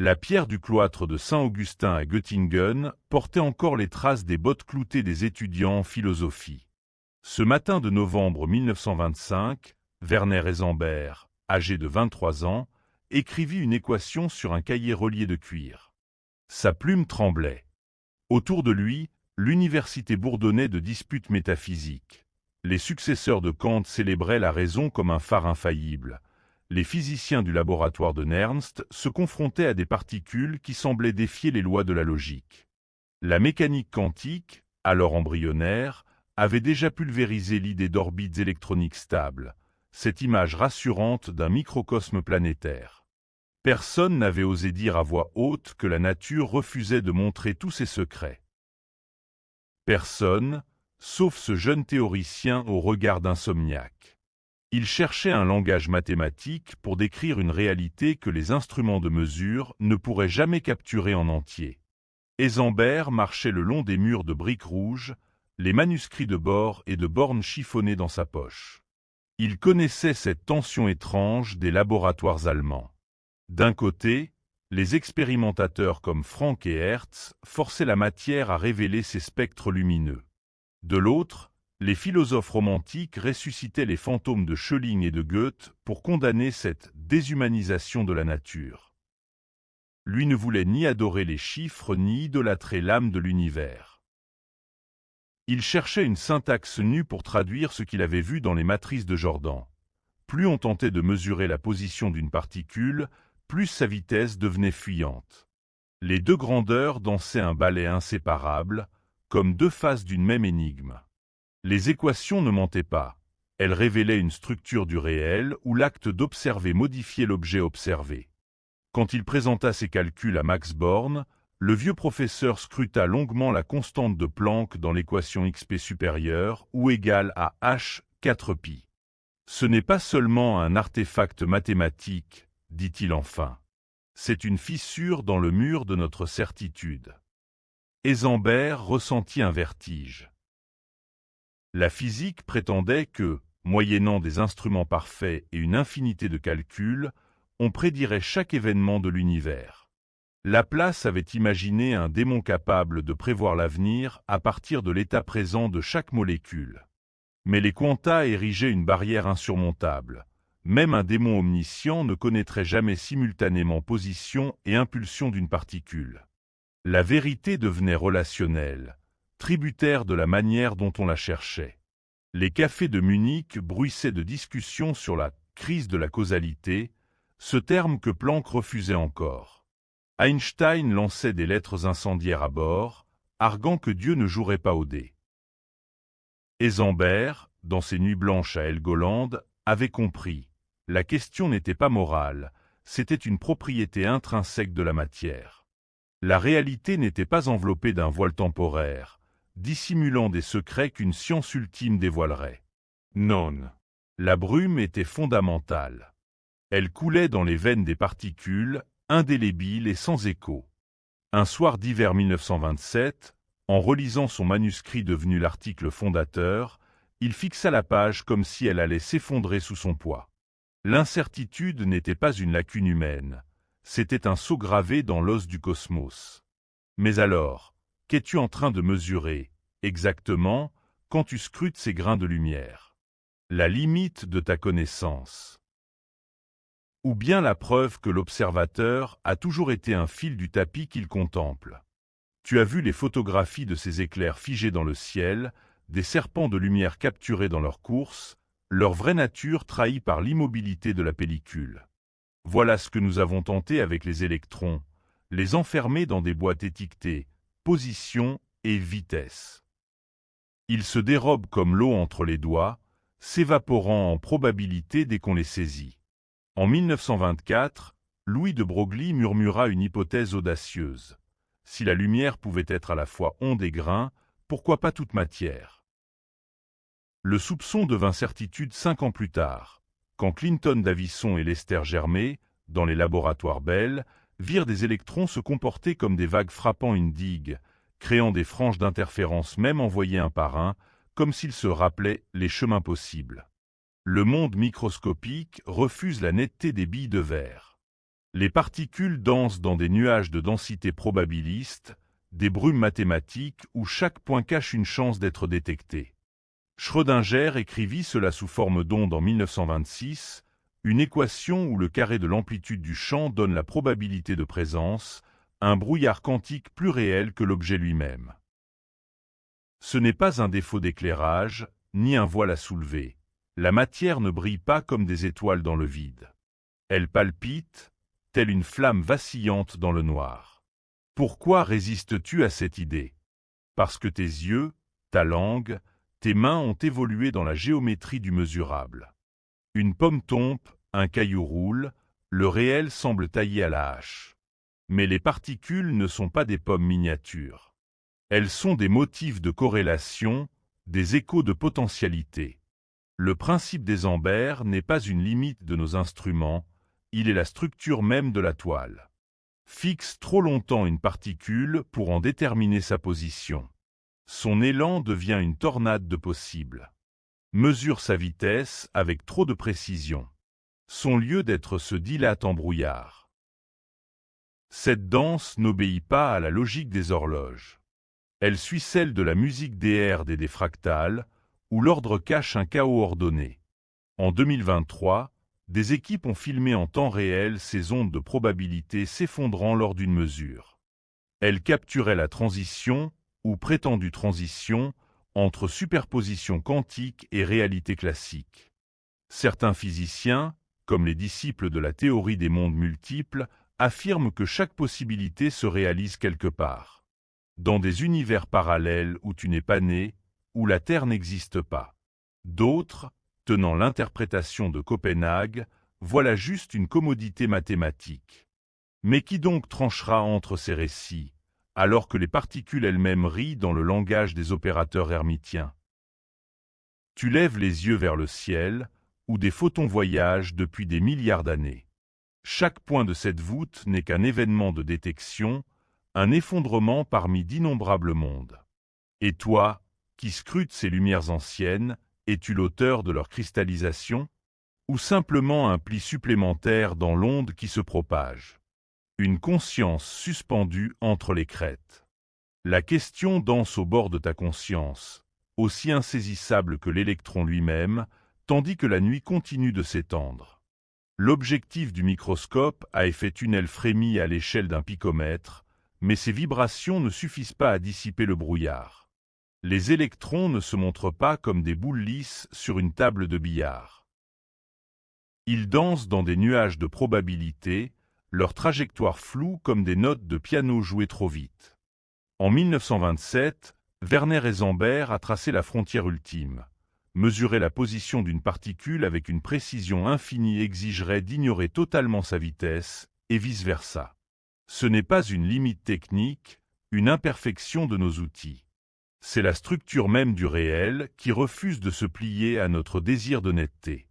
La pierre du cloître de Saint-Augustin à Göttingen portait encore les traces des bottes cloutées des étudiants en philosophie. Ce matin de novembre 1925, Werner Heisenberg, âgé de 23 ans, écrivit une équation sur un cahier relié de cuir. Sa plume tremblait. Autour de lui, l'université bourdonnait de disputes métaphysiques. Les successeurs de Kant célébraient la raison comme un phare infaillible. Les physiciens du laboratoire de Nernst se confrontaient à des particules qui semblaient défier les lois de la logique. La mécanique quantique, alors embryonnaire, avait déjà pulvérisé l'idée d'orbites électroniques stables, cette image rassurante d'un microcosme planétaire. Personne n'avait osé dire à voix haute que la nature refusait de montrer tous ses secrets. Personne, sauf ce jeune théoricien au regard d'insomniaque. Il cherchait un langage mathématique pour décrire une réalité que les instruments de mesure ne pourraient jamais capturer en entier. Heisenberg marchait le long des murs de briques rouges, les manuscrits de Bohr et de Born chiffonnés dans sa poche. Il connaissait cette tension étrange des laboratoires allemands. D'un côté, les expérimentateurs comme Franck et Hertz forçaient la matière à révéler ses spectres lumineux. De l'autre, les philosophes romantiques ressuscitaient les fantômes de Schelling et de Goethe pour condamner cette déshumanisation de la nature. Lui ne voulait ni adorer les chiffres ni idolâtrer l'âme de l'univers. Il cherchait une syntaxe nue pour traduire ce qu'il avait vu dans les matrices de Jordan. Plus on tentait de mesurer la position d'une particule, plus sa vitesse devenait fuyante. Les deux grandeurs dansaient un ballet inséparable, comme deux faces d'une même énigme. Les équations ne mentaient pas, elles révélaient une structure du réel où l'acte d'observer modifiait l'objet observé. Quand il présenta ses calculs à Max Born, le vieux professeur scruta longuement la constante de Planck dans l'équation xp supérieure ou égale à h 4π. Ce n'est pas seulement un artefact mathématique, dit-il enfin. C'est une fissure dans le mur de notre certitude. Heisenberg ressentit un vertige. La physique prétendait que, moyennant des instruments parfaits et une infinité de calculs, on prédirait chaque événement de l'univers. Laplace avait imaginé un démon capable de prévoir l'avenir à partir de l'état présent de chaque molécule. Mais les quanta érigeaient une barrière insurmontable. Même un démon omniscient ne connaîtrait jamais simultanément position et impulsion d'une particule. La vérité devenait relationnelle, tributaire de la manière dont on la cherchait. Les cafés de Munich bruissaient de discussions sur la crise de la causalité, ce terme que Planck refusait encore. Einstein lançait des lettres incendiaires à Bohr, arguant que Dieu ne jouerait pas au dé. Heisenberg, dans ses nuits blanches à Helgoland, avait compris. La question n'était pas morale, c'était une propriété intrinsèque de la matière. La réalité n'était pas enveloppée d'un voile temporaire, dissimulant des secrets qu'une science ultime dévoilerait. Non. La brume était fondamentale. Elle coulait dans les veines des particules, indélébile et sans écho. Un soir d'hiver 1927, en relisant son manuscrit devenu l'article fondateur, il fixa la page comme si elle allait s'effondrer sous son poids. L'incertitude n'était pas une lacune humaine, c'était un sceau gravé dans l'os du cosmos. Mais alors, qu'es-tu en train de mesurer, exactement, quand tu scrutes ces grains de lumière? La limite de ta connaissance. Ou bien la preuve que l'observateur a toujours été un fil du tapis qu'il contemple. Tu as vu les photographies de ces éclairs figés dans le ciel, des serpents de lumière capturés dans leur course, leur vraie nature trahie par l'immobilité de la pellicule. Voilà ce que nous avons tenté avec les électrons, les enfermer dans des boîtes étiquetées, position et vitesse. Ils se dérobent comme l'eau entre les doigts, s'évaporant en probabilité dès qu'on les saisit. En 1924, Louis de Broglie murmura une hypothèse audacieuse. Si la lumière pouvait être à la fois onde et grain, pourquoi pas toute matière? Le soupçon devint certitude 5 ans plus tard, quand Clinton Davison et Lester Germer, dans les laboratoires Bell, virent des électrons se comporter comme des vagues frappant une digue, créant des franges d'interférence même envoyées un par un, comme s'ils se rappelaient les chemins possibles. Le monde microscopique refuse la netteté des billes de verre. Les particules dansent dans des nuages de densité probabiliste, des brumes mathématiques où chaque point cache une chance d'être détecté. Schrödinger écrivit cela sous forme d'onde en 1926, une équation où le carré de l'amplitude du champ donne la probabilité de présence, un brouillard quantique plus réel que l'objet lui-même. Ce n'est pas un défaut d'éclairage, ni un voile à soulever. La matière ne brille pas comme des étoiles dans le vide. Elle palpite, telle une flamme vacillante dans le noir. Pourquoi résistes-tu à cette idée? Parce que tes yeux, ta langue, tes mains ont évolué dans la géométrie du mesurable. Une pomme tombe, un caillou roule, le réel semble taillé à la hache. Mais les particules ne sont pas des pommes miniatures. Elles sont des motifs de corrélation, des échos de potentialité. Le principe des ambers n'est pas une limite de nos instruments, il est la structure même de la toile. Fixe trop longtemps une particule pour en déterminer sa position. Son élan devient une tornade de possibles. Mesure sa vitesse avec trop de précision. Son lieu d'être se dilate en brouillard. Cette danse n'obéit pas à la logique des horloges. Elle suit celle de la musique des herdes et des fractales, où l'ordre cache un chaos ordonné. En 2023, des équipes ont filmé en temps réel ces ondes de probabilité s'effondrant lors d'une mesure. Elles capturaient la transition, ou prétendue transition, entre superposition quantique et réalité classique. Certains physiciens, comme les disciples de la théorie des mondes multiples, affirment que chaque possibilité se réalise quelque part. Dans des univers parallèles où tu n'es pas né, où la Terre n'existe pas. D'autres, tenant l'interprétation de Copenhague, voilà juste une commodité mathématique. Mais qui donc tranchera entre ces récits, alors que les particules elles-mêmes rient dans le langage des opérateurs hermitiens? Tu lèves les yeux vers le ciel, où des photons voyagent depuis des milliards d'années. Chaque point de cette voûte n'est qu'un événement de détection, un effondrement parmi d'innombrables mondes. Et toi, qui scrutes ces lumières anciennes, es-tu l'auteur de leur cristallisation? Ou simplement un pli supplémentaire dans l'onde qui se propage? Une conscience suspendue entre les crêtes. La question danse au bord de ta conscience, aussi insaisissable que l'électron lui-même, tandis que la nuit continue de s'étendre. L'objectif du microscope à effet tunnel frémit à l'échelle d'un picomètre, mais ces vibrations ne suffisent pas à dissiper le brouillard. Les électrons ne se montrent pas comme des boules lisses sur une table de billard. Ils dansent dans des nuages de probabilité, leur trajectoire floue comme des notes de piano jouées trop vite. En 1927, Werner Heisenberg a tracé la frontière ultime. Mesurer la position d'une particule avec une précision infinie exigerait d'ignorer totalement sa vitesse, et vice-versa. Ce n'est pas une limite technique, une imperfection de nos outils. C'est la structure même du réel qui refuse de se plier à notre désir de netteté.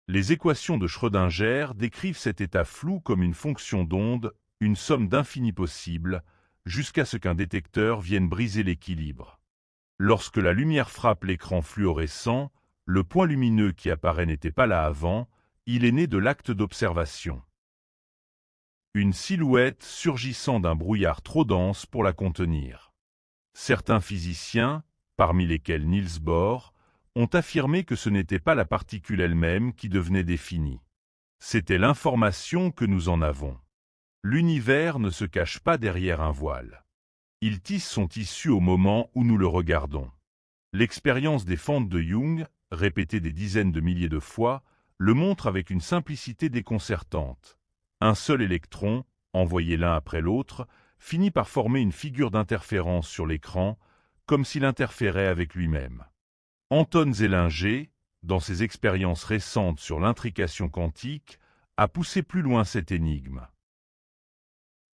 Les équations de Schrödinger décrivent cet état flou comme une fonction d'onde, une somme d'infini possibles, jusqu'à ce qu'un détecteur vienne briser l'équilibre. Lorsque la lumière frappe l'écran fluorescent, le point lumineux qui apparaît n'était pas là avant, il est né de l'acte d'observation. Une silhouette surgissant d'un brouillard trop dense pour la contenir. Certains physiciens, parmi lesquels Niels Bohr, ont affirmé que ce n'était pas la particule elle-même qui devenait définie. C'était l'information que nous en avons. L'univers ne se cache pas derrière un voile. Il tisse son tissu au moment où nous le regardons. L'expérience des fentes de Young, répétée des dizaines de milliers de fois, le montre avec une simplicité déconcertante. Un seul électron, envoyé l'un après l'autre, finit par former une figure d'interférence sur l'écran, comme s'il interférait avec lui-même. Anton Zeilinger, dans ses expériences récentes sur l'intrication quantique, a poussé plus loin cette énigme.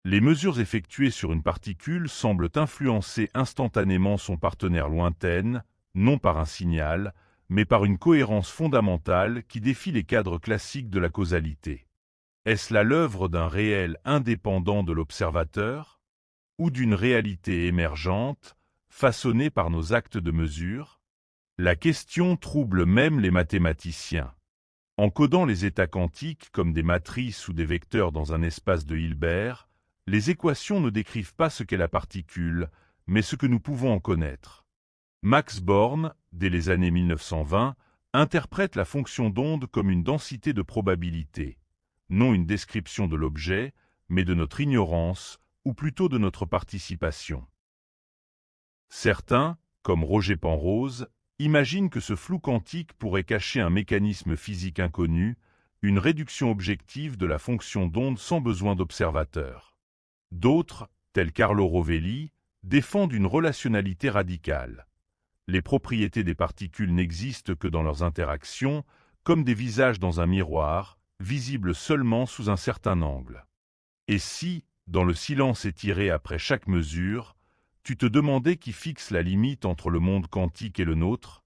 Les mesures effectuées sur une particule semblent influencer instantanément son partenaire lointaine, non par un signal, mais par une cohérence fondamentale qui défie les cadres classiques de la causalité. Est-ce là l'œuvre d'un réel indépendant de l'observateur, ou d'une réalité émergente, façonnée par nos actes de mesure? La question trouble même les mathématiciens. En codant les états quantiques comme des matrices ou des vecteurs dans un espace de Hilbert, les équations ne décrivent pas ce qu'est la particule, mais ce que nous pouvons en connaître. Max Born, dès les années 1920, interprète la fonction d'onde comme une densité de probabilité, non une description de l'objet, mais de notre ignorance, ou plutôt de notre participation. Certains, comme Roger Penrose, imaginent que ce flou quantique pourrait cacher un mécanisme physique inconnu, une réduction objective de la fonction d'onde sans besoin d'observateur. D'autres, tels Carlo Rovelli, défendent une relationnalité radicale. Les propriétés des particules n'existent que dans leurs interactions, comme des visages dans un miroir, visibles seulement sous un certain angle. Et si, dans le silence étiré après chaque mesure, tu te demandais qui fixe la limite entre le monde quantique et le nôtre?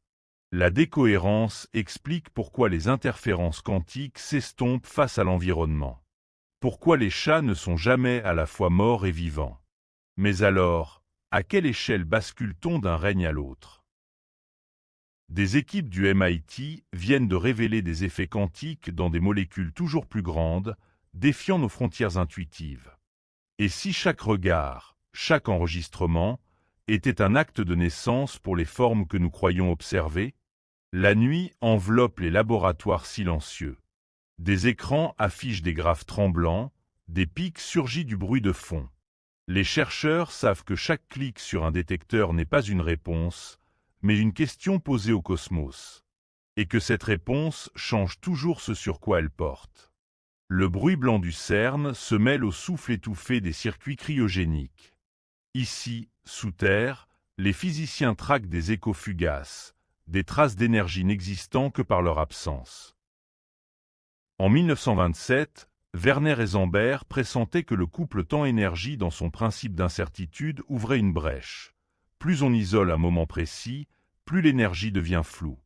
La décohérence explique pourquoi les interférences quantiques s'estompent face à l'environnement. Pourquoi les chats ne sont jamais à la fois morts et vivants. Mais alors, à quelle échelle bascule-t-on d'un règne à l'autre? Des équipes du MIT viennent de révéler des effets quantiques dans des molécules toujours plus grandes, défiant nos frontières intuitives. Et si chaque regard, chaque enregistrement, était un acte de naissance pour les formes que nous croyons observer? La nuit enveloppe les laboratoires silencieux. Des écrans affichent des graphes tremblants, des pics surgis du bruit de fond. Les chercheurs savent que chaque clic sur un détecteur n'est pas une réponse, mais une question posée au cosmos. Et que cette réponse change toujours ce sur quoi elle porte. Le bruit blanc du CERN se mêle au souffle étouffé des circuits cryogéniques. Ici, sous terre, les physiciens traquent des échos fugaces, des traces d'énergie n'existant que par leur absence. En 1927, Werner Heisenberg pressentait que le couple temps-énergie dans son principe d'incertitude ouvrait une brèche. Plus on isole un moment précis, plus l'énergie devient floue.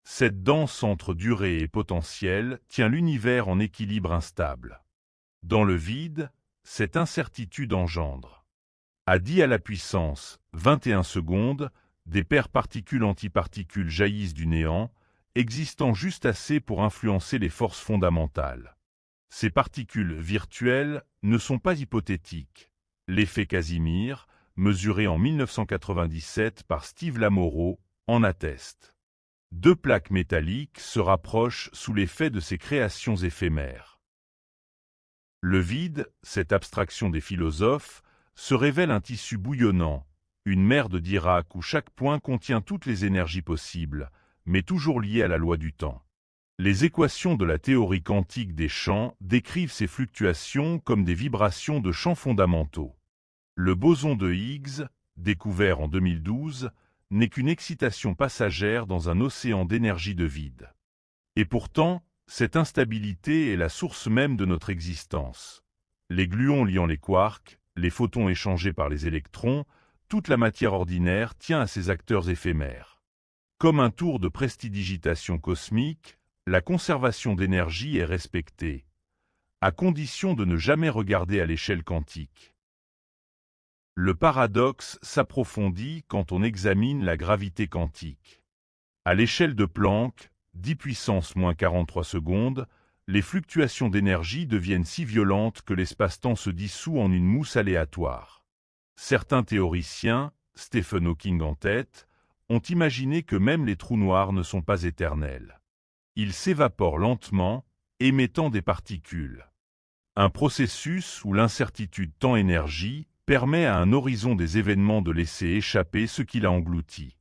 Cette danse entre durée et potentiel tient l'univers en équilibre instable. Dans le vide, cette incertitude engendre. À 10 à la puissance 21 secondes, des paires particules-antiparticules jaillissent du néant, existant juste assez pour influencer les forces fondamentales. Ces particules virtuelles ne sont pas hypothétiques. L'effet Casimir, mesuré en 1997 par Steve Lamoureux, en atteste. Deux plaques métalliques se rapprochent sous l'effet de ces créations éphémères. Le vide, cette abstraction des philosophes, se révèle un tissu bouillonnant, une mer de Dirac où chaque point contient toutes les énergies possibles, mais toujours liées à la loi du temps. Les équations de la théorie quantique des champs décrivent ces fluctuations comme des vibrations de champs fondamentaux. Le boson de Higgs, découvert en 2012, n'est qu'une excitation passagère dans un océan d'énergie de vide. Et pourtant, cette instabilité est la source même de notre existence. Les gluons liant les quarks, les photons échangés par les électrons, toute la matière ordinaire tient à ces acteurs éphémères. Comme un tour de prestidigitation cosmique, la conservation d'énergie est respectée, à condition de ne jamais regarder à l'échelle quantique. Le paradoxe s'approfondit quand on examine la gravité quantique. À l'échelle de Planck, 10 puissance moins 43 secondes, les fluctuations d'énergie deviennent si violentes que l'espace-temps se dissout en une mousse aléatoire. Certains théoriciens, Stephen Hawking en tête, ont imaginé que même les trous noirs ne sont pas éternels. Ils s'évaporent lentement, émettant des particules. Un processus où l'incertitude temps-énergie permet à un horizon des événements de laisser échapper ce qu'il a englouti.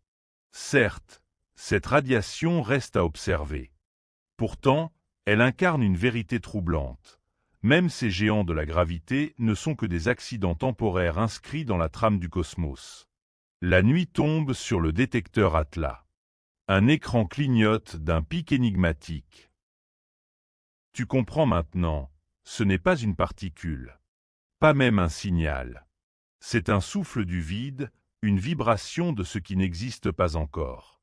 Certes, cette radiation reste à observer. Pourtant, elle incarne une vérité troublante. Même ces géants de la gravité ne sont que des accidents temporaires inscrits dans la trame du cosmos. La nuit tombe sur le détecteur Atlas. Un écran clignote d'un pic énigmatique. Tu comprends maintenant, ce n'est pas une particule. Pas même un signal. C'est un souffle du vide, une vibration de ce qui n'existe pas encore.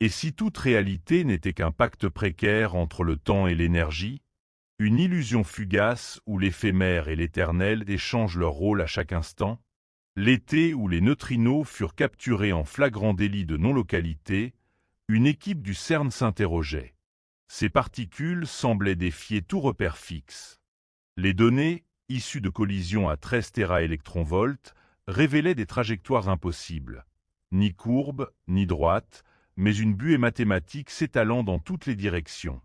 Et si toute réalité n'était qu'un pacte précaire entre le temps et l'énergie, une illusion fugace où l'éphémère et l'éternel échangent leur rôle à chaque instant, l'été où les neutrinos furent capturés en flagrant délit de non-localité, une équipe du CERN s'interrogeait. Ces particules semblaient défier tout repère fixe. Les données, issues de collisions à 13 téraélectronvolts, révélaient des trajectoires impossibles. Ni courbes, ni droites, mais une buée mathématique s'étalant dans toutes les directions.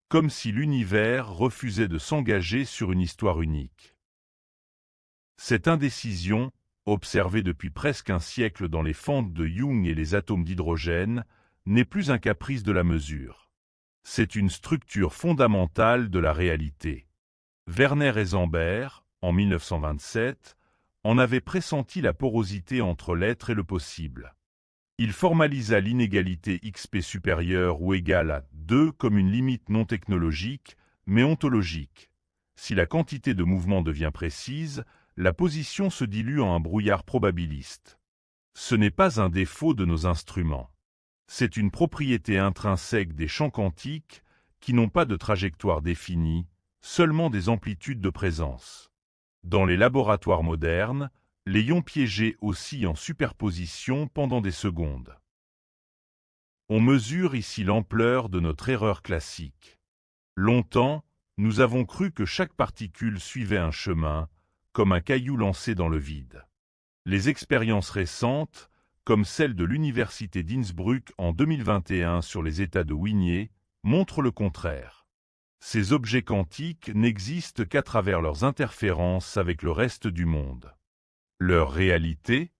Comme si l'univers refusait de s'engager sur une histoire unique. Cette indécision, observée depuis presque un siècle dans les fentes de Young et les atomes d'hydrogène, n'est plus un caprice de la mesure. C'est une structure fondamentale de la réalité. Werner Heisenberg, en 1927, en avait pressenti la porosité entre l'être et le possible. Il formalisa l'inégalité xp supérieure ou égale à 2 comme une limite non technologique, mais ontologique. Si la quantité de mouvement devient précise, la position se dilue en un brouillard probabiliste. Ce n'est pas un défaut de nos instruments. C'est une propriété intrinsèque des champs quantiques qui n'ont pas de trajectoire définie, seulement des amplitudes de présence. Dans les laboratoires modernes, les ions piégés oscillent en superposition pendant des secondes. On mesure ici l'ampleur de notre erreur classique. Longtemps, nous avons cru que chaque particule suivait un chemin, comme un caillou lancé dans le vide. Les expériences récentes, comme celle de l'Université d'Innsbruck en 2021 sur les états de Wigné, montrent le contraire. Ces objets quantiques n'existent qu'à travers leurs interférences avec le reste du monde. Leur réalité?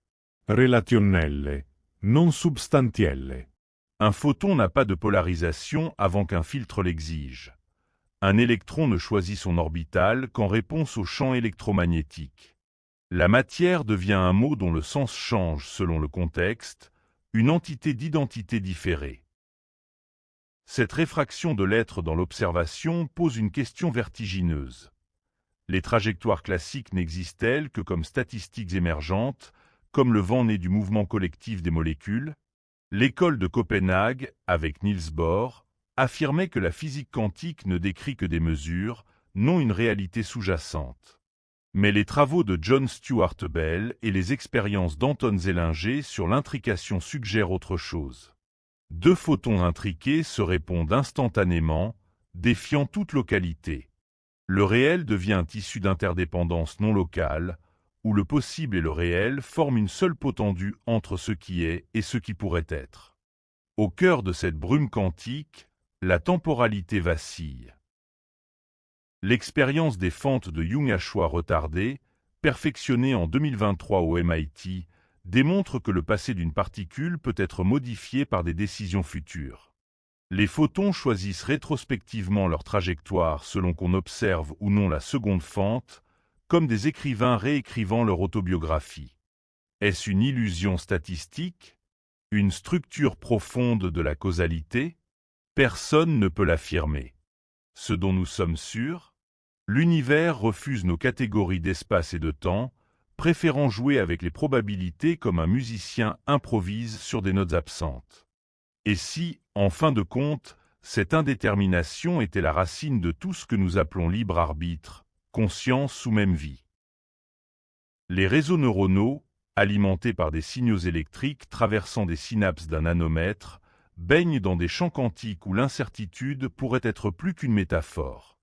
Relationnelle, non substantielle. Un photon n'a pas de polarisation avant qu'un filtre l'exige. Un électron ne choisit son orbital qu'en réponse au champ électromagnétique. La matière devient un mot dont le sens change selon le contexte, une entité d'identité différée. Cette réfraction de l'être dans l'observation pose une question vertigineuse. Les trajectoires classiques n'existent-elles que comme statistiques émergentes, comme le vent né du mouvement collectif des molécules? L'école de Copenhague, avec Niels Bohr, affirmait que la physique quantique ne décrit que des mesures, non une réalité sous-jacente. Mais les travaux de John Stuart Bell et les expériences d'Anton Zellinger sur l'intrication suggèrent autre chose. Deux photons intriqués se répondent instantanément, défiant toute localité. Le réel devient un tissu d'interdépendance non locale, où le possible et le réel forment une seule peau tendue entre ce qui est et ce qui pourrait être. Au cœur de cette brume quantique, la temporalité vacille. L'expérience des fentes de Young à choix retardés, perfectionnée en 2023 au MIT, démontre que le passé d'une particule peut être modifié par des décisions futures. Les photons choisissent rétrospectivement leur trajectoire selon qu'on observe ou non la seconde fente, comme des écrivains réécrivant leur autobiographie. Est-ce une illusion statistique? Une structure profonde de la causalité? Personne ne peut l'affirmer. Ce dont nous sommes sûrs, l'univers refuse nos catégories d'espace et de temps, préférant jouer avec les probabilités comme un musicien improvise sur des notes absentes. Et si, en fin de compte, cette indétermination était la racine de tout ce que nous appelons libre arbitre, conscience ou même vie? Les réseaux neuronaux, alimentés par des signaux électriques traversant des synapses d'un nanomètre, baignent dans des champs quantiques où l'incertitude pourrait être plus qu'une métaphore.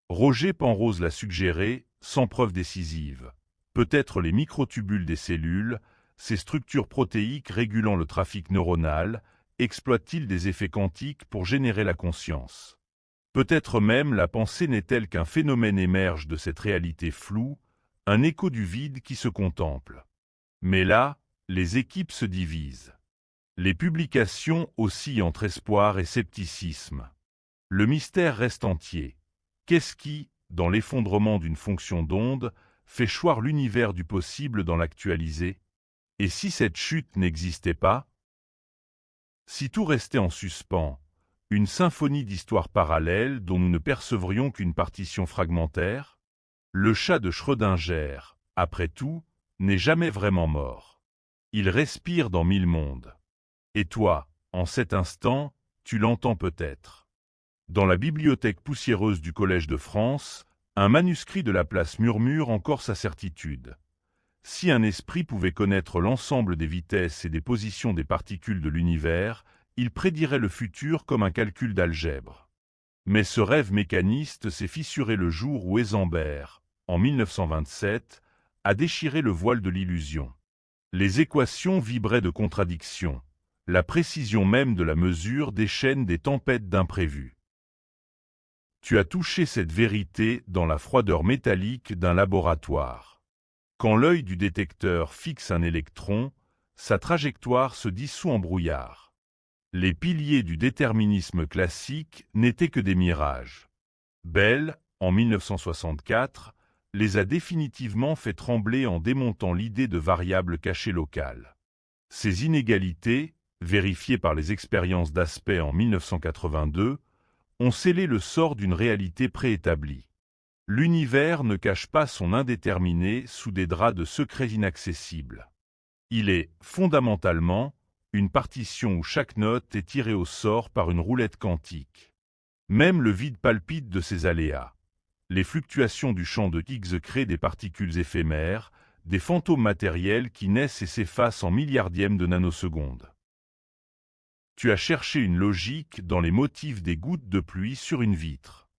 Roger Penrose l'a suggéré, sans preuve décisive. Peut-être les microtubules des cellules, ces structures protéiques régulant le trafic neuronal, exploitent-ils des effets quantiques pour générer la conscience? Peut-être même la pensée n'est-elle qu'un phénomène émerge de cette réalité floue, un écho du vide qui se contemple. Mais là, les équipes se divisent. Les publications oscillent entre espoir et scepticisme. Le mystère reste entier. Qu'est-ce qui, dans l'effondrement d'une fonction d'onde, fait choir l'univers du possible dans l'actualisé? Et si cette chute n'existait pas? Si tout restait en suspens, une symphonie d'histoires parallèles dont nous ne percevrions qu'une partition fragmentaire? Le chat de Schrödinger, après tout, n'est jamais vraiment mort. Il respire dans 1000 mondes. Et toi, en cet instant, tu l'entends peut-être. Dans la bibliothèque poussiéreuse du Collège de France, un manuscrit de Laplace murmure encore sa certitude. Si un esprit pouvait connaître l'ensemble des vitesses et des positions des particules de l'univers, il prédirait le futur comme un calcul d'algèbre. Mais ce rêve mécaniste s'est fissuré le jour où Heisenberg, en 1927, a déchiré le voile de l'illusion. Les équations vibraient de contradictions. La précision même de la mesure déchaîne des tempêtes d'imprévus. Tu as touché cette vérité dans la froideur métallique d'un laboratoire. Quand l'œil du détecteur fixe un électron, sa trajectoire se dissout en brouillard. Les piliers du déterminisme classique n'étaient que des mirages. Bell, en 1964, les a définitivement fait trembler en démontant l'idée de variables cachées locales. Ces inégalités, vérifiées par les expériences d'Aspect en 1982, ont scellé le sort d'une réalité préétablie. L'univers ne cache pas son indéterminé sous des draps de secrets inaccessibles. Il est, fondamentalement, une partition où chaque note est tirée au sort par une roulette quantique. Même le vide palpite de ses aléas. Les fluctuations du champ de Higgs créent des particules éphémères, des fantômes matériels qui naissent et s'effacent en milliardièmes de nanosecondes. Tu as cherché une logique dans les motifs des gouttes de pluie sur une vitre.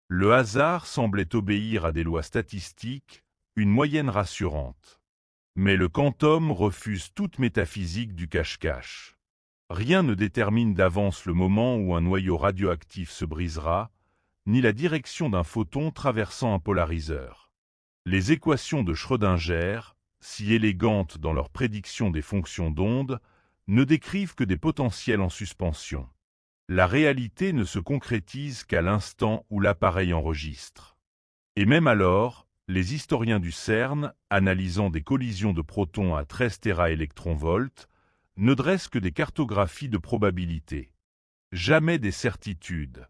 Le hasard semblait obéir à des lois statistiques, une moyenne rassurante. Mais le quantum refuse toute métaphysique du cache-cache. Rien ne détermine d'avance le moment où un noyau radioactif se brisera, ni la direction d'un photon traversant un polariseur. Les équations de Schrödinger, si élégantes dans leur prédiction des fonctions d'onde, ne décrivent que des potentiels en suspension. La réalité ne se concrétise qu'à l'instant où l'appareil enregistre. Et même alors, les historiens du CERN, analysant des collisions de protons à 13 téraélectronvolts, ne dressent que des cartographies de probabilité. Jamais des certitudes.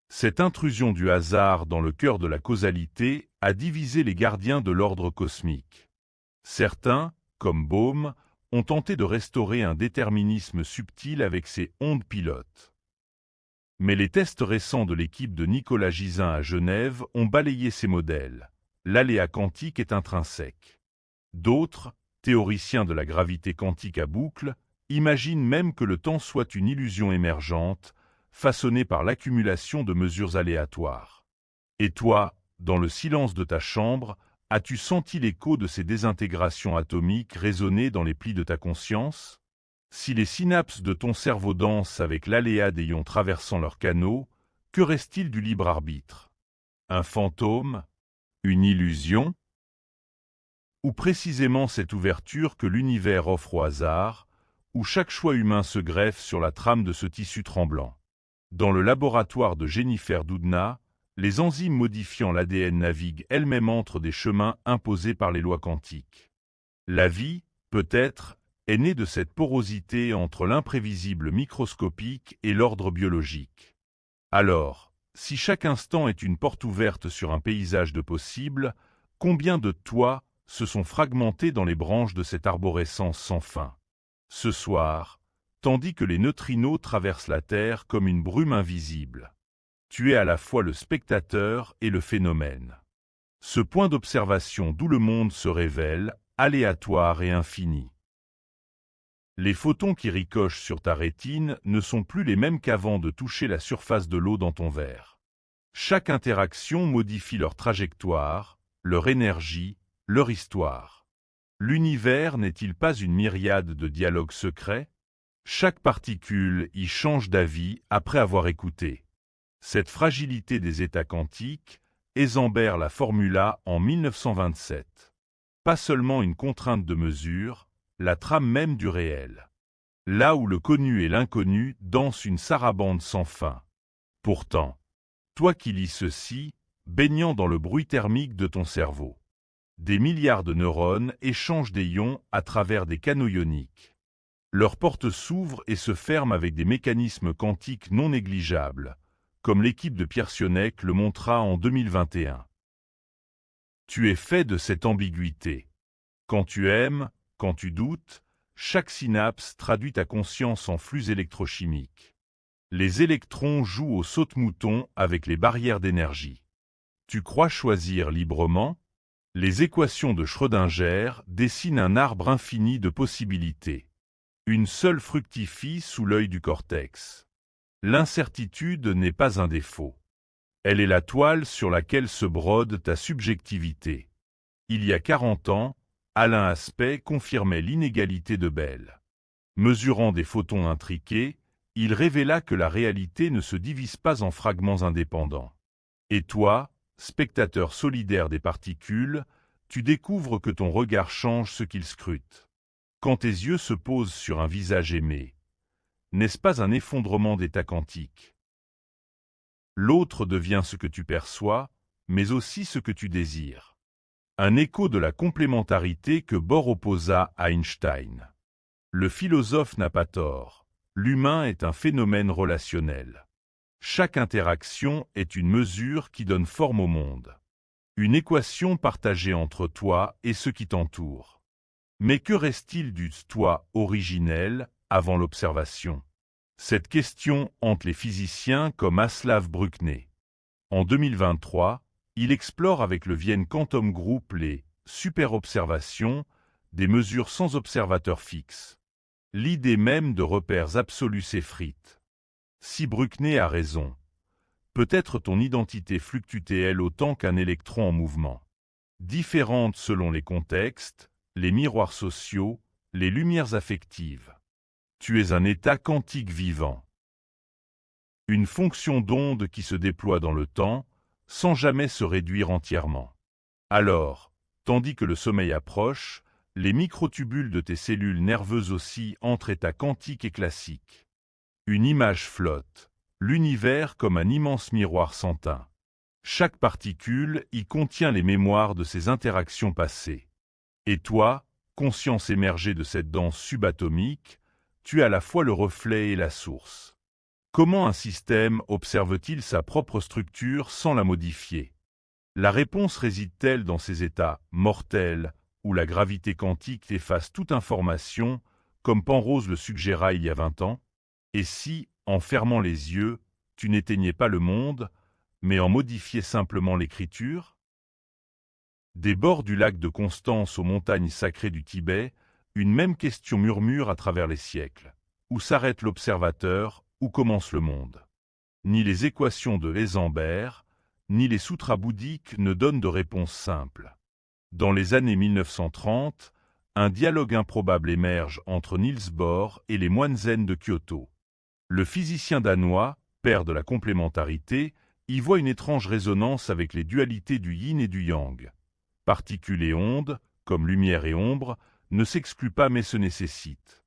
Cette intrusion du hasard dans le cœur de la causalité a divisé les gardiens de l'ordre cosmique. Certains, comme Bohm, ont tenté de restaurer un déterminisme subtil avec ses ondes pilotes. Mais les tests récents de l'équipe de Nicolas Gisin à Genève ont balayé ces modèles. L'aléa quantique est intrinsèque. D'autres, théoriciens de la gravité quantique à boucle, imaginent même que le temps soit une illusion émergente, façonnée par l'accumulation de mesures aléatoires. Et toi, dans le silence de ta chambre, as-tu senti l'écho de ces désintégrations atomiques résonner dans les plis de ta conscience? Si les synapses de ton cerveau dansent avec l'aléa des ions traversant leurs canaux, que reste-t-il du libre arbitre? Un fantôme? Une illusion? Ou précisément cette ouverture que l'univers offre au hasard, où chaque choix humain se greffe sur la trame de ce tissu tremblant? Dans le laboratoire de Jennifer Doudna, les enzymes modifiant l'ADN naviguent elles-mêmes entre des chemins imposés par les lois quantiques. La vie, peut-être, est née de cette porosité entre l'imprévisible microscopique et l'ordre biologique. Alors, si chaque instant est une porte ouverte sur un paysage de possibles, combien de toits se sont fragmentés dans les branches de cette arborescence sans fin? Ce soir, tandis que les neutrinos traversent la Terre comme une brume invisible, tu es à la fois le spectateur et le phénomène. Ce point d'observation d'où le monde se révèle, aléatoire et infini. Les photons qui ricochent sur ta rétine ne sont plus les mêmes qu'avant de toucher la surface de l'eau dans ton verre. Chaque interaction modifie leur trajectoire, leur énergie, leur histoire. L'univers n'est-il pas une myriade de dialogues secrets? Chaque particule y change d'avis après avoir écouté. Cette fragilité des états quantiques, Heisenberg la formula en 1927. Pas seulement une contrainte de mesure, la trame même du réel. Là où le connu et l'inconnu dansent une sarabande sans fin. Pourtant, toi qui lis ceci, baignant dans le bruit thermique de ton cerveau. Des milliards de neurones échangent des ions à travers des canaux ioniques. Leurs portes s'ouvrent et se ferment avec des mécanismes quantiques non négligeables, comme l'équipe de Pierre Sionnek le montra en 2021. Tu es fait de cette ambiguïté. Quand tu aimes, quand tu doutes, chaque synapse traduit ta conscience en flux électrochimiques. Les électrons jouent au saute-mouton avec les barrières d'énergie. Tu crois choisir librement? Les équations de Schrödinger dessinent un arbre infini de possibilités. Une seule fructifie sous l'œil du cortex. L'incertitude n'est pas un défaut. Elle est la toile sur laquelle se brode ta subjectivité. Il y a 40 ans, Alain Aspect confirmait l'inégalité de Bell. Mesurant des photons intriqués, il révéla que la réalité ne se divise pas en fragments indépendants. Et toi, spectateur solidaire des particules, tu découvres que ton regard change ce qu'il scrute. Quand tes yeux se posent sur un visage aimé, n'est-ce pas un effondrement d'état quantique? L'autre devient ce que tu perçois, mais aussi ce que tu désires. Un écho de la complémentarité que Bohr opposa à Einstein. Le philosophe n'a pas tort, l'humain est un phénomène relationnel. Chaque interaction est une mesure qui donne forme au monde. Une équation partagée entre toi et ceux qui t'entourent. Mais que reste-t-il du toi originel avant l'observation? Cette question hante les physiciens comme Aslav Bruckner. En 2023, il explore avec le Vienne Quantum Group les super-observations, des mesures sans observateur fixe. L'idée même de repères absolus s'effrite. Si Bruckner a raison, peut-être ton identité fluctue-t-elle autant qu'un électron en mouvement. Différente selon les contextes, les miroirs sociaux, les lumières affectives. Tu es un état quantique vivant. Une fonction d'onde qui se déploie dans le temps, sans jamais se réduire entièrement. Alors, tandis que le sommeil approche, les microtubules de tes cellules nerveuses aussi entrent état quantique et classique. Une image flotte, l'univers comme un immense miroir sans teint. Chaque particule y contient les mémoires de ses interactions passées. Et toi, conscience émergée de cette danse subatomique, tu es à la fois le reflet et la source. Comment un système observe-t-il sa propre structure sans la modifier? La réponse réside-t-elle dans ces états mortels où la gravité quantique efface toute information, comme Penrose le suggéra il y a 20 ans? Et si, en fermant les yeux, tu n'éteignais pas le monde, mais en modifiais simplement l'écriture? Des bords du lac de Constance aux montagnes sacrées du Tibet, une même question murmure à travers les siècles. Où s'arrête l'observateur, où commence le monde? Ni les équations de Heisenberg, ni les sutras bouddhiques ne donnent de réponse simple. Dans les années 1930, un dialogue improbable émerge entre Niels Bohr et les moines zen de Kyoto. Le physicien danois, père de la complémentarité, y voit une étrange résonance avec les dualités du yin et du yang. Particules et ondes, comme lumière et ombre, ne s'excluent pas mais se nécessitent.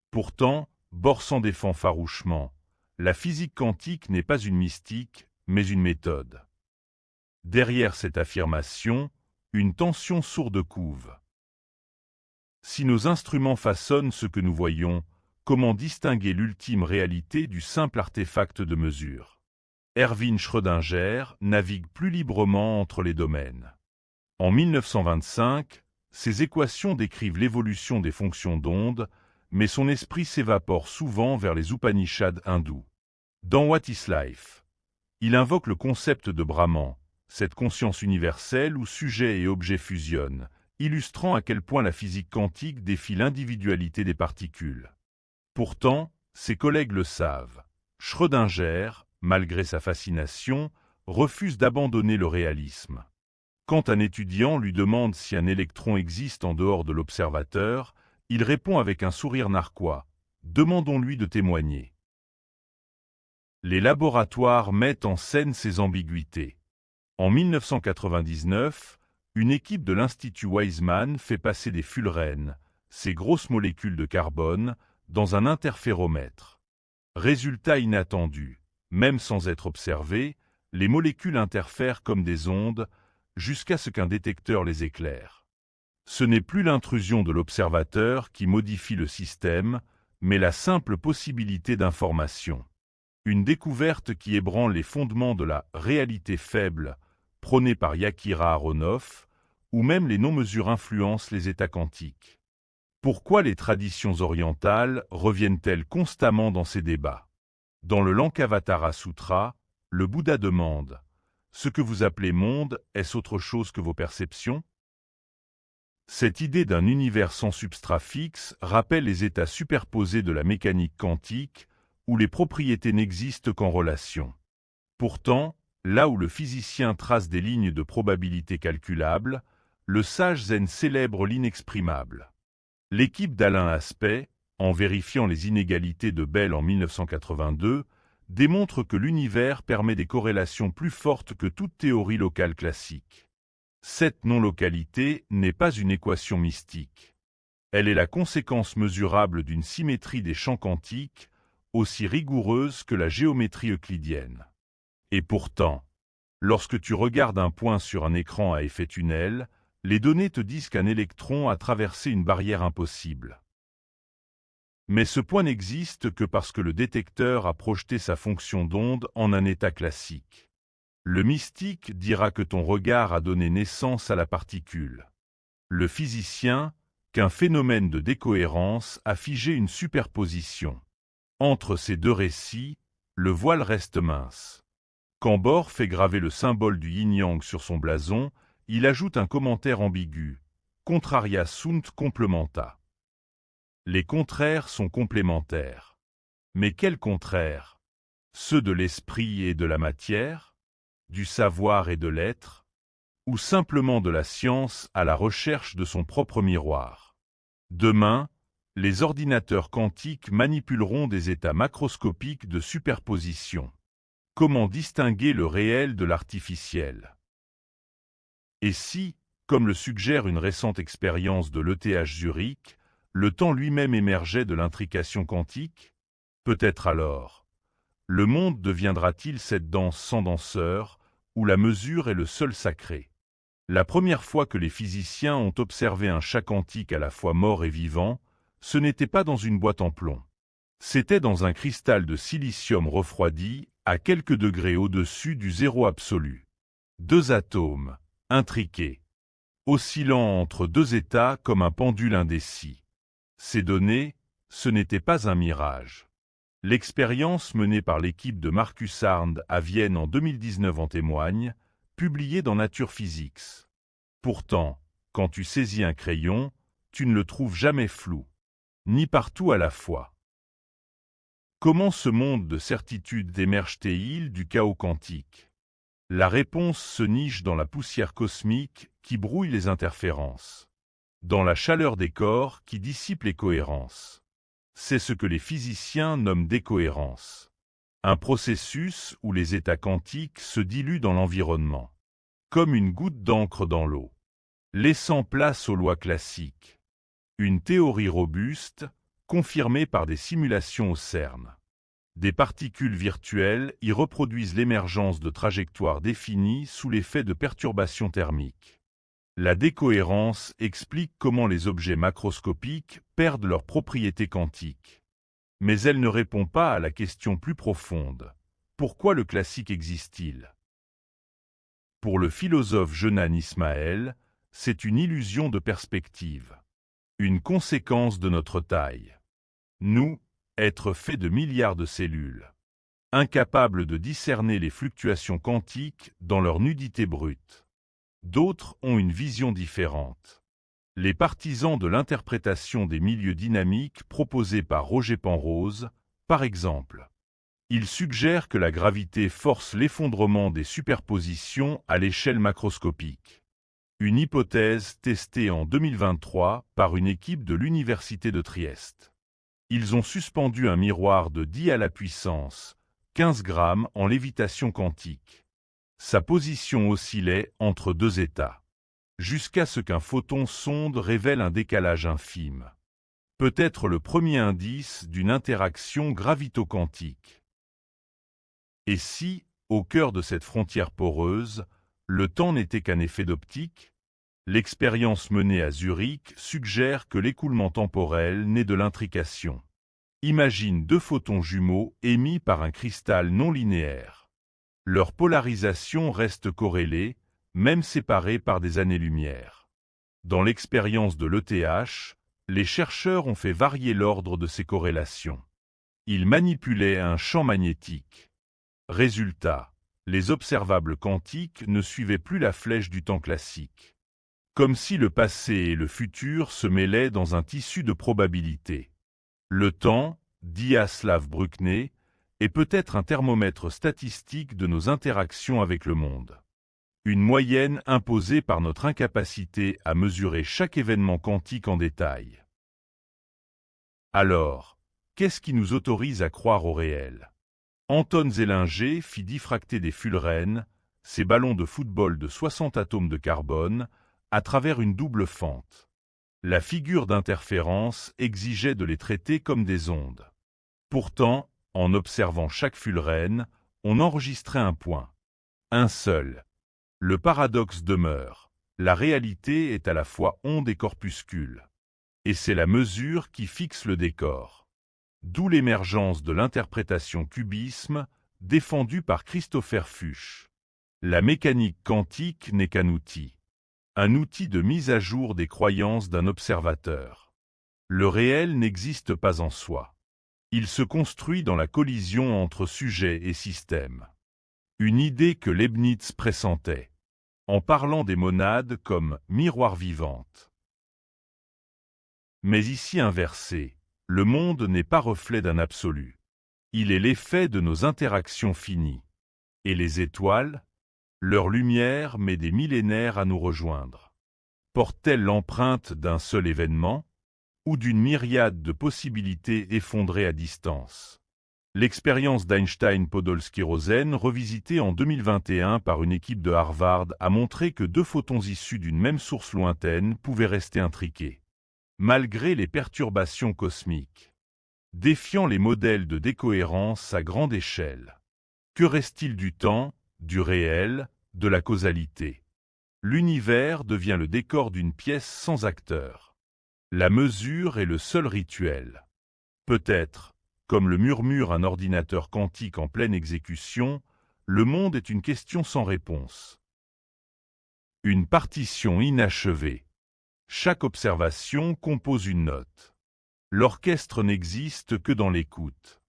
Pourtant, Bohr s'en défend farouchement. La physique quantique n'est pas une mystique, mais une méthode. Derrière cette affirmation, une tension sourde couve. Si nos instruments façonnent ce que nous voyons, comment distinguer l'ultime réalité du simple artefact de mesure? Erwin Schrödinger navigue plus librement entre les domaines. En 1925, ses équations décrivent l'évolution des fonctions d'onde, mais son esprit s'évapore souvent vers les Upanishads hindous. Dans What is Life, il invoque le concept de Brahman, cette conscience universelle où sujet et objet fusionnent, illustrant à quel point la physique quantique défie l'individualité des particules. Pourtant, ses collègues le savent. Schrödinger, malgré sa fascination, refuse d'abandonner le réalisme. Quand un étudiant lui demande si un électron existe en dehors de l'observateur, il répond avec un sourire narquois « Demandons-lui de témoigner ». Les laboratoires mettent en scène ces ambiguïtés. En 1999, une équipe de l'Institut Weizmann fait passer des fullerènes, ces grosses molécules de carbone, dans un interféromètre. Résultat inattendu, même sans être observées, les molécules interfèrent comme des ondes, jusqu'à ce qu'un détecteur les éclaire. Ce n'est plus l'intrusion de l'observateur qui modifie le système, mais la simple possibilité d'information. Une découverte qui ébranle les fondements de la réalité faible, prônée par Yakira Aronoff, où même les non-mesures influencent les états quantiques. Pourquoi les traditions orientales reviennent-elles constamment dans ces débats? Dans le Lankavatara Sutra, le Bouddha demande « Ce que vous appelez monde, est-ce autre chose que vos perceptions ?» Cette idée d'un univers sans substrat fixe rappelle les états superposés de la mécanique quantique, où les propriétés n'existent qu'en relation. Pourtant, là où le physicien trace des lignes de probabilité calculables, le sage zen célèbre l'inexprimable. L'équipe d'Alain Aspect, en vérifiant les inégalités de Bell en 1982, démontre que l'univers permet des corrélations plus fortes que toute théorie locale classique. Cette non-localité n'est pas une équation mystique. Elle est la conséquence mesurable d'une symétrie des champs quantiques, aussi rigoureuse que la géométrie euclidienne. Et pourtant, lorsque tu regardes un point sur un écran à effet tunnel, les données te disent qu'un électron a traversé une barrière impossible. Mais ce point n'existe que parce que le détecteur a projeté sa fonction d'onde en un état classique. Le mystique dira que ton regard a donné naissance à la particule. Le physicien, qu'un phénomène de décohérence a figé une superposition. Entre ces deux récits, le voile reste mince. Quand Bohr fait graver le symbole du yin-yang sur son blason, il ajoute un commentaire ambigu. Contraria sunt complementa. Les contraires sont complémentaires. Mais quels contraires? Ceux de l'esprit et de la matière? Du savoir et de l'être? Ou simplement de la science à la recherche de son propre miroir? Demain, les ordinateurs quantiques manipuleront des états macroscopiques de superposition. Comment distinguer le réel de l'artificiel? Et si, comme le suggère une récente expérience de l'ETH Zurich, le temps lui-même émergeait de l'intrication quantique? Peut-être alors, le monde deviendra-t-il cette danse sans danseur, où la mesure est le seul sacré? La première fois que les physiciens ont observé un chat quantique à la fois mort et vivant, ce n'était pas dans une boîte en plomb. C'était dans un cristal de silicium refroidi, à quelques degrés au-dessus du zéro absolu. Deux atomes, intriqués, oscillant entre deux états comme un pendule indécis. Ces données, ce n'était pas un mirage. L'expérience menée par l'équipe de Marcus Arndt à Vienne en 2019 en témoigne, publiée dans Nature Physics. Pourtant, quand tu saisis un crayon, tu ne le trouves jamais flou, ni partout à la fois. Comment ce monde de certitude émerge-t-il du chaos quantique? La réponse se niche dans la poussière cosmique qui brouille les interférences, dans la chaleur des corps qui dissipe les cohérences. C'est ce que les physiciens nomment décohérence. Un processus où les états quantiques se diluent dans l'environnement, comme une goutte d'encre dans l'eau, laissant place aux lois classiques. Une théorie robuste, confirmée par des simulations au CERN. Des particules virtuelles y reproduisent l'émergence de trajectoires définies sous l'effet de perturbations thermiques. La décohérence explique comment les objets macroscopiques perdent leurs propriétés quantiques. Mais elle ne répond pas à la question plus profonde. Pourquoi le classique existe-t-il? Pour le philosophe Jeûnane Ismaël, c'est une illusion de perspective. Une conséquence de notre taille. Nous, êtres faits de milliards de cellules, incapables de discerner les fluctuations quantiques dans leur nudité brute. D'autres ont une vision différente. Les partisans de l'interprétation des milieux dynamiques proposée par Roger Penrose, par exemple. Ils suggèrent que la gravité force l'effondrement des superpositions à l'échelle macroscopique. Une hypothèse testée en 2023 par une équipe de l'Université de Trieste. Ils ont suspendu un miroir de 10 à la puissance 15 grammes en lévitation quantique. Sa position oscillait entre deux états, jusqu'à ce qu'un photon sonde révèle un décalage infime. Peut-être le premier indice d'une interaction gravito-quantique. Et si, au cœur de cette frontière poreuse, le temps n'était qu'un effet d'optique? L'expérience menée à Zurich suggère que l'écoulement temporel naît de l'intrication. Imagine deux photons jumeaux émis par un cristal non linéaire. Leur polarisation reste corrélée, même séparée par des années-lumière. Dans l'expérience de l'ETH, les chercheurs ont fait varier l'ordre de ces corrélations. Ils manipulaient un champ magnétique. Résultat, les observables quantiques ne suivaient plus la flèche du temps classique. Comme si le passé et le futur se mêlaient dans un tissu de probabilité. Le temps, dit Aslav Bruckner, et peut-être un thermomètre statistique de nos interactions avec le monde. Une moyenne imposée par notre incapacité à mesurer chaque événement quantique en détail. Alors, qu'est-ce qui nous autorise à croire au réel? Anton Zélinger fit diffracter des fullerènes, ces ballons de football de 60 atomes de carbone, à travers une double fente. La figure d'interférence exigeait de les traiter comme des ondes. Pourtant, en observant chaque fullerène, on enregistrait un point. Un seul. Le paradoxe demeure. La réalité est à la fois onde et corpuscule. Et c'est la mesure qui fixe le décor. D'où l'émergence de l'interprétation cubisme, défendue par Christopher Fuchs. La mécanique quantique n'est qu'un outil. Un outil de mise à jour des croyances d'un observateur. Le réel n'existe pas en soi. Il se construit dans la collision entre sujet et système. Une idée que Leibniz pressentait, en parlant des monades comme miroirs vivantes. Mais ici inversé, le monde n'est pas reflet d'un absolu. Il est l'effet de nos interactions finies. Et les étoiles, leur lumière met des millénaires à nous rejoindre. Portent-elles l'empreinte d'un seul événement, ou d'une myriade de possibilités effondrées à distance? L'expérience d'Einstein-Podolsky-Rosen, revisitée en 2021 par une équipe de Harvard, a montré que deux photons issus d'une même source lointaine pouvaient rester intriqués, malgré les perturbations cosmiques, défiant les modèles de décohérence à grande échelle. Que reste-t-il du temps, du réel, de la causalité? L'univers devient le décor d'une pièce sans acteur. La mesure est le seul rituel. Peut-être, comme le murmure un ordinateur quantique en pleine exécution, le monde est une question sans réponse. Une partition inachevée. Chaque observation compose une note. L'orchestre n'existe que dans l'écoute.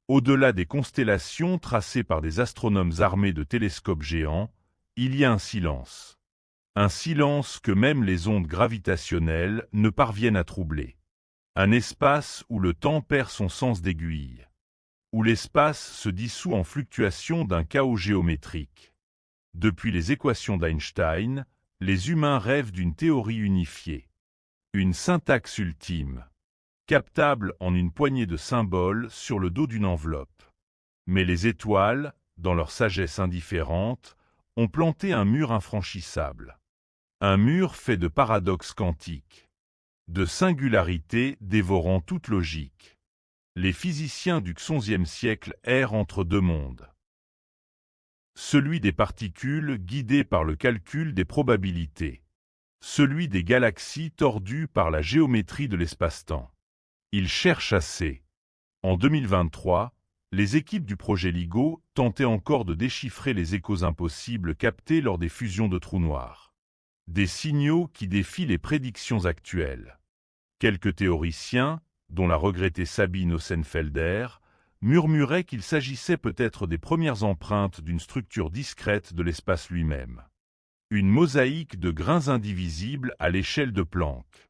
Au-delà des constellations tracées par des astronomes armés de télescopes géants, il y a un silence. Un silence que même les ondes gravitationnelles ne parviennent à troubler. Un espace où le temps perd son sens d'aiguille. Où l'espace se dissout en fluctuations d'un chaos géométrique. Depuis les équations d'Einstein, les humains rêvent d'une théorie unifiée. Une syntaxe ultime. Captable en une poignée de symboles sur le dos d'une enveloppe. Mais les étoiles, dans leur sagesse indifférente, ont planté un mur infranchissable. Un mur fait de paradoxes quantiques, de singularités dévorant toute logique. Les physiciens du XIe siècle errent entre deux mondes. Celui des particules guidées par le calcul des probabilités. Celui des galaxies tordues par la géométrie de l'espace-temps. Ils cherchent assez. En 2023, les équipes du projet LIGO tentaient encore de déchiffrer les échos impossibles captés lors des fusions de trous noirs. Des signaux qui défient les prédictions actuelles. Quelques théoriciens, dont la regrettée Sabine Ossenfelder, murmuraient qu'il s'agissait peut-être des premières empreintes d'une structure discrète de l'espace lui-même. Une mosaïque de grains indivisibles à l'échelle de Planck.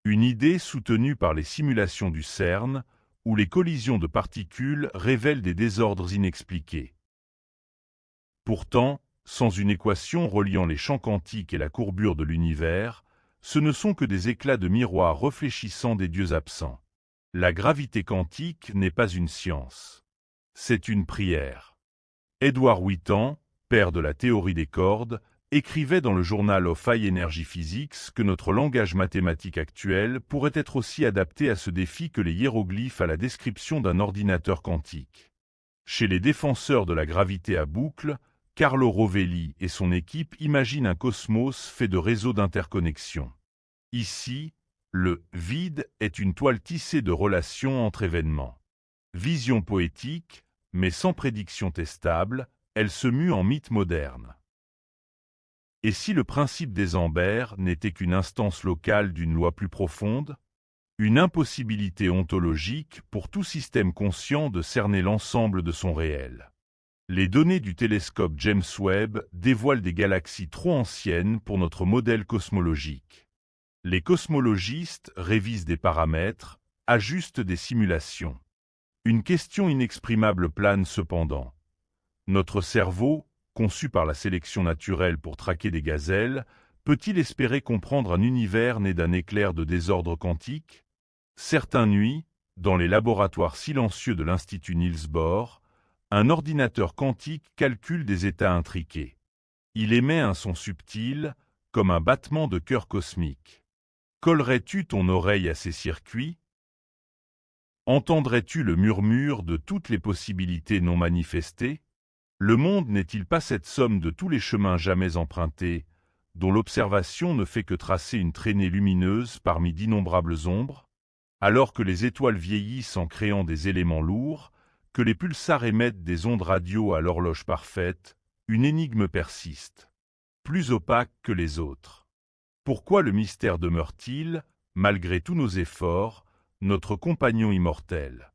Une idée soutenue par les simulations du CERN, où les collisions de particules révèlent des désordres inexpliqués. Pourtant, sans une équation reliant les champs quantiques et la courbure de l'univers, ce ne sont que des éclats de miroir réfléchissant des dieux absents. La gravité quantique n'est pas une science. C'est une prière. Edward Wheaton, père de la théorie des cordes, écrivait dans le journal of High Energy Physics que notre langage mathématique actuel pourrait être aussi adapté à ce défi que les hiéroglyphes à la description d'un ordinateur quantique. Chez les défenseurs de la gravité à boucle, Carlo Rovelli et son équipe imaginent un cosmos fait de réseaux d'interconnexion. Ici, le vide est une toile tissée de relations entre événements. Vision poétique, mais sans prédiction testable, elle se mue en mythe moderne. Et si le principe des Ambers n'était qu'une instance locale d'une loi plus profonde? Une impossibilité ontologique pour tout système conscient de cerner l'ensemble de son réel. Les données du télescope James Webb dévoilent des galaxies trop anciennes pour notre modèle cosmologique. Les cosmologistes révisent des paramètres, ajustent des simulations. Une question inexprimable plane cependant. Notre cerveau, conçu par la sélection naturelle pour traquer des gazelles, peut-il espérer comprendre un univers né d'un éclair de désordre quantique? Certaines nuits, dans les laboratoires silencieux de l'Institut Niels Bohr, un ordinateur quantique calcule des états intriqués. Il émet un son subtil, comme un battement de cœur cosmique. Collerais-tu ton oreille à ces circuits? Entendrais-tu le murmure de toutes les possibilités non manifestées? Le monde n'est-il pas cette somme de tous les chemins jamais empruntés, dont l'observation ne fait que tracer une traînée lumineuse parmi d'innombrables ombres? Alors que les étoiles vieillissent en créant des éléments lourds, que les pulsars émettent des ondes radio à l'horloge parfaite, une énigme persiste, plus opaque que les autres. Pourquoi le mystère demeure-t-il, malgré tous nos efforts, notre compagnon immortel?